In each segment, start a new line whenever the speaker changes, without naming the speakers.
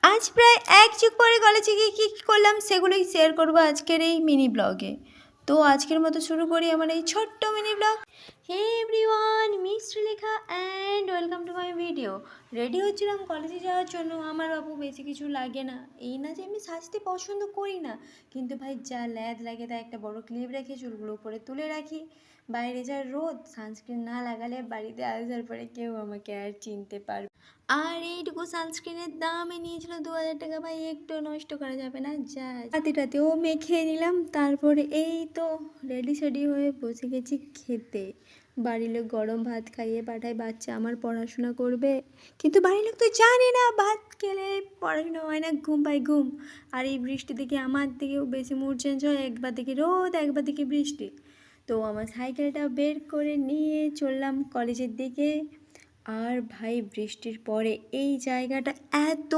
আজ প্রায় এক যুগ পরে কলেজে গিয়ে কী করলাম সেগুলোই শেয়ার করবো আজকের এই মিনি ব্লগে। তো আজকের মতো শুরু করি আমার এই ছোট্ট mini blog. Hey everyone, Mistri লেখা and welcome to my video. Ready হচ্ছিলাম কলেজে যাওয়ার জন্য। আমার বাবু বেশি কিছু লাগে না, এই না যে আমি সাজতে পছন্দ করি না, কিন্তু ভাই যা ল্যাদ লাগে তাই একটা বড় ক্লিপ রেখে চুলগুলো উপরে তুলে রাখি। বাইরে যা রোদ, সানস্ক্রিন না লাগালে বাড়িতে আসার পরে কেউ আমাকে আর চিনতে পারবে। আর এইটুকু সানস্ক্রিনের দামে নিয়েছিল 2000 টাকা। ভাই একটু নষ্ট করা যাবে না, যা রাতেও মেখে নিলাম। তারপরে এই তো রেডি সেডি হয়ে বসে গেছি খেতে। বাড়ির লোক গরম ভাত খাইয়ে পাঠায়, বাচ্চা আমার পড়াশোনা করবে, কিন্তু বাড়ির লোক তো জানে না ভাত খেলে পড়াশোনা হয় না, ঘুম পাই ঘুম। আর এই বৃষ্টি দিকে আমার দিকেও বেশি মুড চেঞ্জ হয়, একবার দিকে রোদ একবার দিকে বৃষ্টি। তো আমার সাইকেলটা বের করে নিয়ে চললাম কলেজের দিকে। আর ভাই বৃষ্টির পরে এই জায়গাটা এত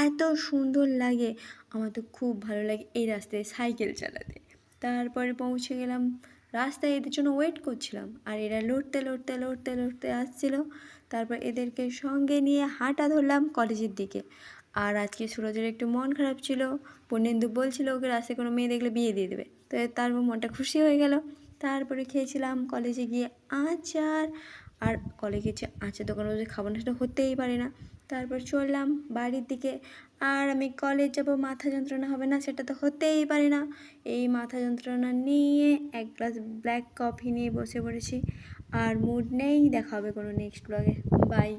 এত সুন্দর লাগে, আমার তো খুব ভালো লাগে এই রাস্তায় সাইকেল চালাতে। তারপরে পৌঁছে গেলাম রাস্তায়, এদের জন্য ওয়েট করছিলাম আর এরা লড়তে লড়তে লড়তে লড়তে আসছিলো। তারপর এদেরকে সঙ্গে নিয়ে হাঁটা ধরলাম কলেজের দিকে। আর আজকে সুরজের একটু মন খারাপ ছিল, পূর্ণেন্দু বলছিল ওকে রাস্তায় কোনো মেয়ে দেখলে বিয়ে দিয়ে দেবে, তো তার মনটা খুশি হয়ে গেল। তারপরে খেয়েছিলাম কলেজে গিয়ে আচার, আর কলেজে যে আচার দোকানে বসে খাবো না সেটা হতেই পারে না। তারপর চললাম বাড়ির দিকে। আর আমি কলেজ যাবো, মাথা যন্ত্রণা হবে না সেটা তো হতেই পারে না। এই মাথা যন্ত্রণা নিয়ে এক গ্লাস ব্ল্যাক কফি নিয়ে বসে পড়েছি। আর মুড নেই, দেখা হবে কোনো নেক্সট ব্লগে। বাই।